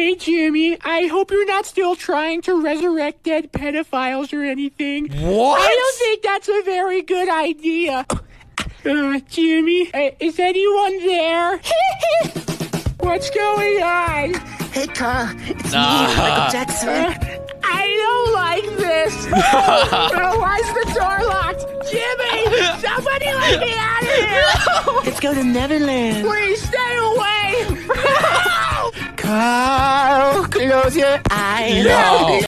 Hey, Jimmy, I hope you're not still trying to resurrect dead pedophiles or anything. What? I don't think that's a very good idea. Jimmy, is anyone there? What's going on? Hey, Carl, it's me, Michael Jackson. I don't like this. Why is the door locked? Jimmy, somebody let me out of here. Let's go to Neverland. Please stay away. No! Carl, close your eyes. No.